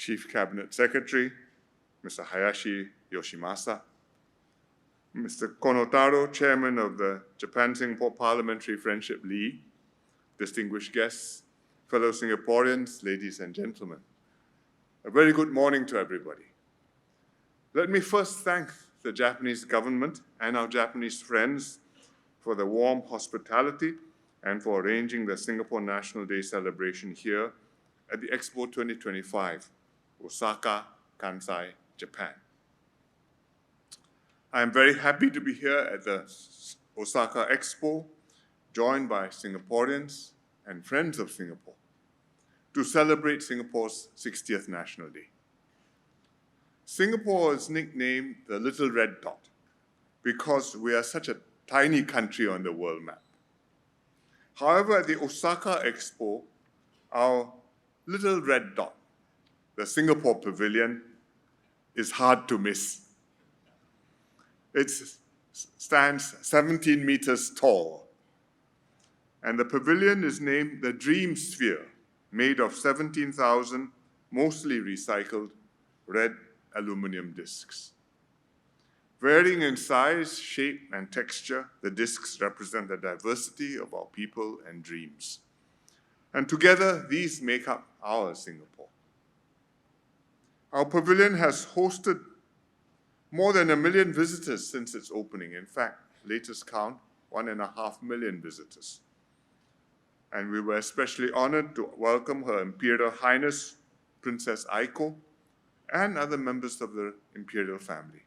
Chief Cabinet Secretary, Mr. Hayashi Yoshimasa, Mr. Konotaro, Chairman of the Japan-Singapore Parliamentary Friendship League, distinguished guests, fellow Singaporeans, ladies and gentlemen. A very good morning to everybody. Let me first thank the Japanese government and our Japanese friends for the warm hospitality and for arranging the Singapore National Day celebration here at the Expo 2025, Osaka, Kansai, Japan. I am very happy to be here at the Osaka Expo, joined by Singaporeans and friends of Singapore, to celebrate Singapore's 60th National Day. Singapore is nicknamed the Little Red Dot because we are such a tiny country on the world map. However, at the Osaka Expo, our little red dot, the Singapore pavilion, is hard to miss. It stands 17 meters tall, and the pavilion is named the Dream Sphere, made of 17,000 mostly recycled red aluminum discs. Varying in size, shape, and texture, the discs represent the diversity of our people and dreams. And together, these make up our Singapore. Our pavilion has hosted more than 1 million visitors since its opening. In fact, latest count, 1.5 million visitors. And we were especially honored to welcome Her Imperial Highness, Princess Aiko, and other members of the imperial family.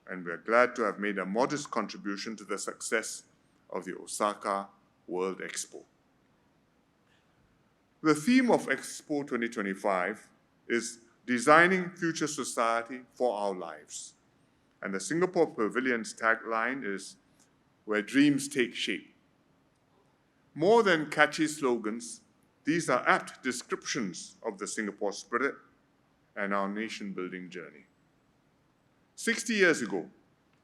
And we are glad to have made a modest contribution to the success of the Osaka World Expo. The theme of Expo 2025 is Designing Future Society for Our Lives. And the Singapore Pavilion's tagline is Where Dreams Take Shape. More than catchy slogans, these are apt descriptions of the Singapore spirit and our nation-building journey. 60 years ago,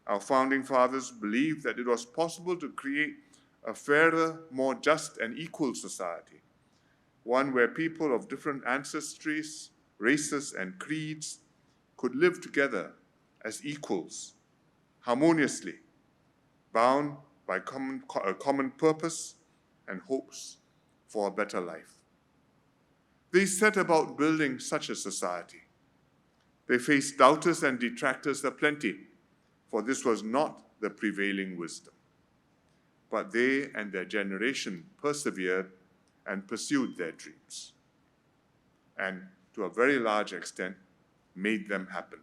our founding fathers believed that it was possible to create a fairer, more just and equal society, one where people of different ancestries, races, and creeds could live together as equals, harmoniously, bound by a common purpose and hopes for a better life. They set about building such a society. They faced doubters and detractors aplenty, for this was not the prevailing wisdom. But they and their generation persevered and pursued their dreams, and to a very large extent, made them happen.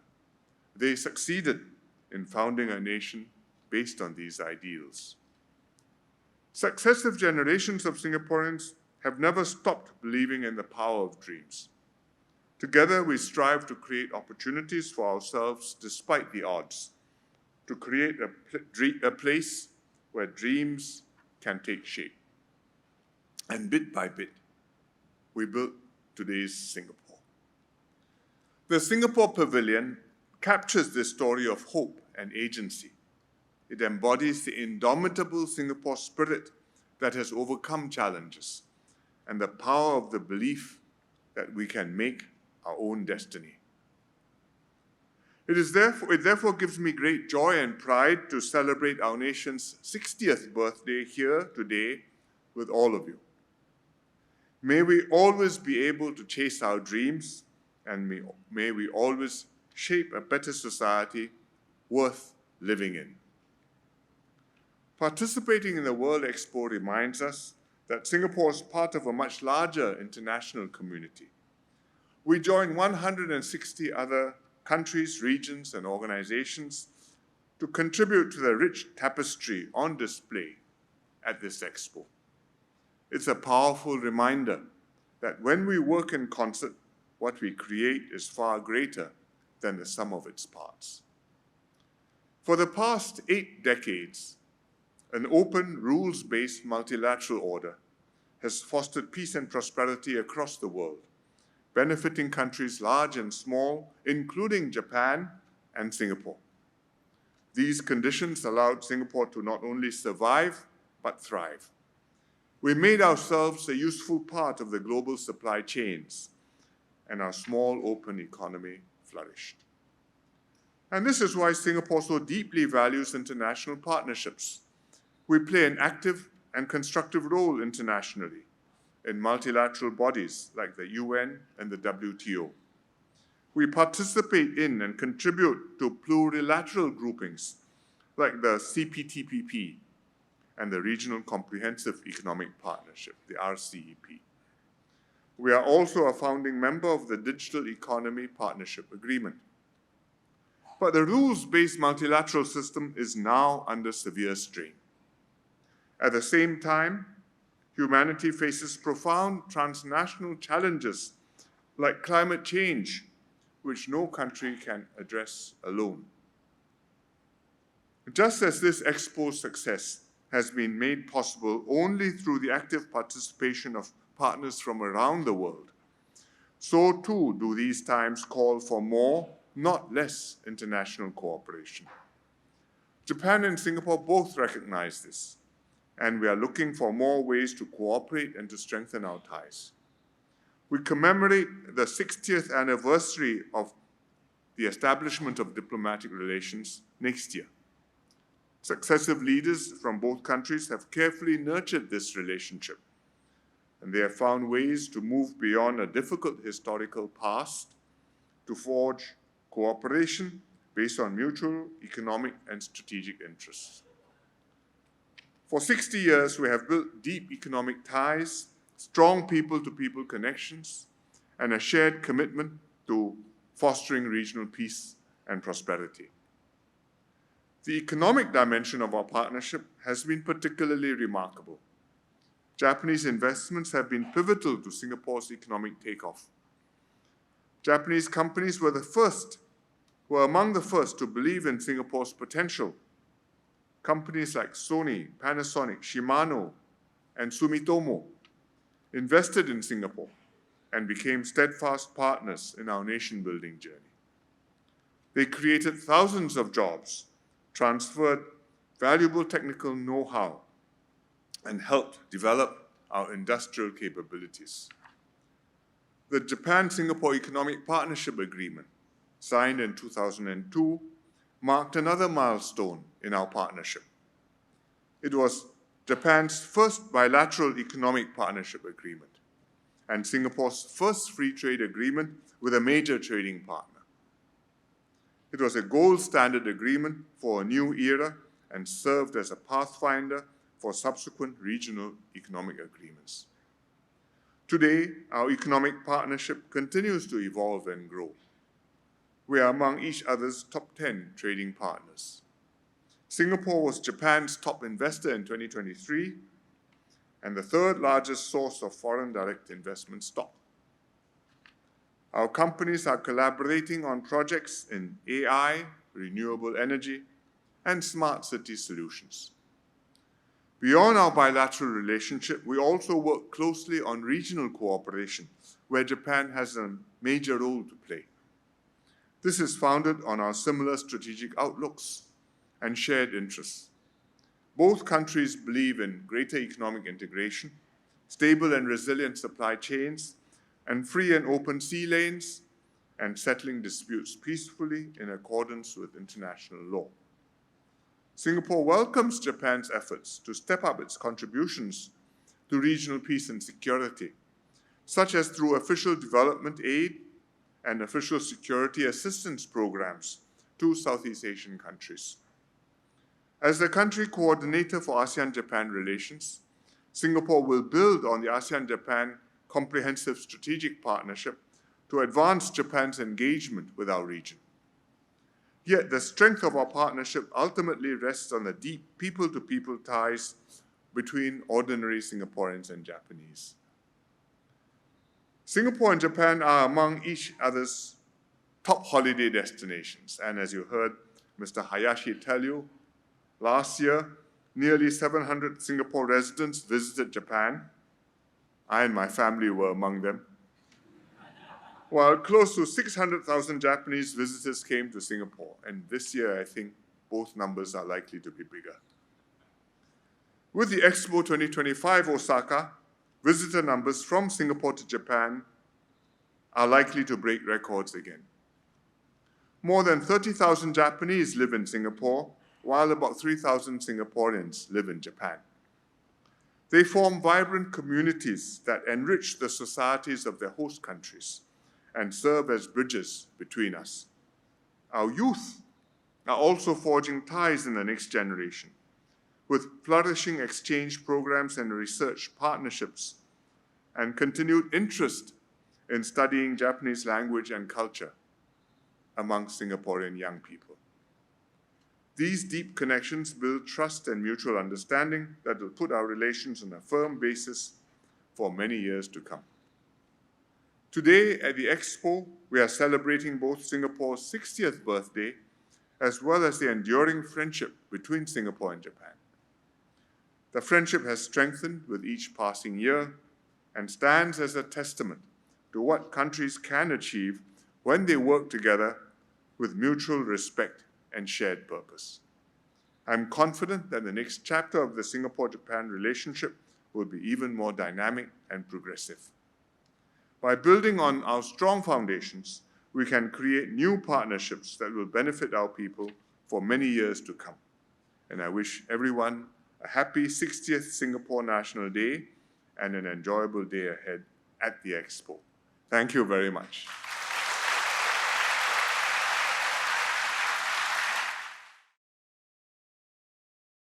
They succeeded in founding a nation based on these ideals. Successive generations of Singaporeans have never stopped believing in the power of dreams. Together, we strive to create opportunities for ourselves despite the odds, to create a place where dreams can take shape. And bit by bit, we built today's Singapore. The Singapore Pavilion captures this story of hope and agency. It embodies the indomitable Singapore spirit that has overcome challenges and the power of the belief that we can make our own destiny. It therefore gives me great joy and pride to celebrate our nation's 60th birthday here today with all of you. May we always be able to chase our dreams, and may we always shape a better society worth living in. Participating in the World Expo reminds us that Singapore is part of a much larger international community. We join 160 other countries, regions, and organizations to contribute to the rich tapestry on display at this expo. It's a powerful reminder that when we work in concert, what we create is far greater than the sum of its parts. For the past 8 decades, an open, rules-based multilateral order has fostered peace and prosperity across the world, benefiting countries large and small, including Japan and Singapore. These conditions allowed Singapore to not only survive, but thrive. We made ourselves a useful part of the global supply chains, and our small open economy flourished. And this is why Singapore so deeply values international partnerships. We play an active and constructive role internationally in multilateral bodies like the UN and the WTO. We participate in and contribute to plurilateral groupings like the CPTPP and the Regional Comprehensive Economic Partnership, the RCEP. We are also a founding member of the Digital Economy Partnership Agreement. But the rules-based multilateral system is now under severe strain. At the same time, humanity faces profound transnational challenges like climate change, which no country can address alone. Just as this Expo's success has been made possible only through the active participation of partners from around the world, so too do these times call for more, not less, international cooperation. Japan and Singapore both recognize this, and we are looking for more ways to cooperate and to strengthen our ties. We commemorate the 60th anniversary of the establishment of diplomatic relations next year. Successive leaders from both countries have carefully nurtured this relationship, and they have found ways to move beyond a difficult historical past to forge cooperation based on mutual economic and strategic interests. For 60 years, we have built deep economic ties, strong people-to-people connections, and a shared commitment to fostering regional peace and prosperity. The economic dimension of our partnership has been particularly remarkable. Japanese investments have been pivotal to Singapore's economic takeoff. Japanese companies were among the first to believe in Singapore's potential. Companies like Sony, Panasonic, Shimano, and Sumitomo invested in Singapore and became steadfast partners in our nation-building journey. They created thousands of jobs, transferred valuable technical know-how, and helped develop our industrial capabilities. The Japan-Singapore Economic Partnership Agreement, signed in 2002, marked another milestone in our partnership. It was Japan's first bilateral economic partnership agreement and Singapore's first free trade agreement with a major trading partner. It was a gold standard agreement for a new era and served as a pathfinder for subsequent regional economic agreements. Today, our economic partnership continues to evolve and grow. We are among each other's top 10 trading partners. Singapore was Japan's top investor in 2023 and the third largest source of foreign direct investment stock. Our companies are collaborating on projects in AI, renewable energy, and smart city solutions. Beyond our bilateral relationship, we also work closely on regional cooperation, where Japan has a major role to play. This is founded on our similar strategic outlooks and shared interests. Both countries believe in greater economic integration, stable and resilient supply chains, and free and open sea lanes, and settling disputes peacefully in accordance with international law. Singapore welcomes Japan's efforts to step up its contributions to regional peace and security, such as through official development aid and official security assistance programs to Southeast Asian countries. As the country coordinator for ASEAN-Japan relations, Singapore will build on the ASEAN-Japan Comprehensive Strategic Partnership to advance Japan's engagement with our region. Yet the strength of our partnership ultimately rests on the deep people-to-people ties between ordinary Singaporeans and Japanese. Singapore and Japan are among each other's top holiday destinations, and as you heard Mr. Hayashi tell you, last year, nearly 700 Singapore residents visited Japan. I and my family were among them, while close to 600,000 Japanese visitors came to Singapore. And this year, I think both numbers are likely to be bigger. With the Expo 2025 Osaka, visitor numbers from Singapore to Japan are likely to break records again. More than 30,000 Japanese live in Singapore, while about 3,000 Singaporeans live in Japan. They form vibrant communities that enrich the societies of their host countries and serve as bridges between us. Our youth are also forging ties in the next generation, with flourishing exchange programs and research partnerships, and continued interest in studying Japanese language and culture among Singaporean young people. These deep connections build trust and mutual understanding that will put our relations on a firm basis for many years to come. Today at the Expo, we are celebrating both Singapore's 60th birthday as well as the enduring friendship between Singapore and Japan. The friendship has strengthened with each passing year and stands as a testament to what countries can achieve when they work together with mutual respect and shared purpose. I'm confident that the next chapter of the Singapore-Japan relationship will be even more dynamic and progressive. By building on our strong foundations, we can create new partnerships that will benefit our people for many years to come. And I wish everyone a happy 60th Singapore National Day and an enjoyable day ahead at the Expo. Thank you very much.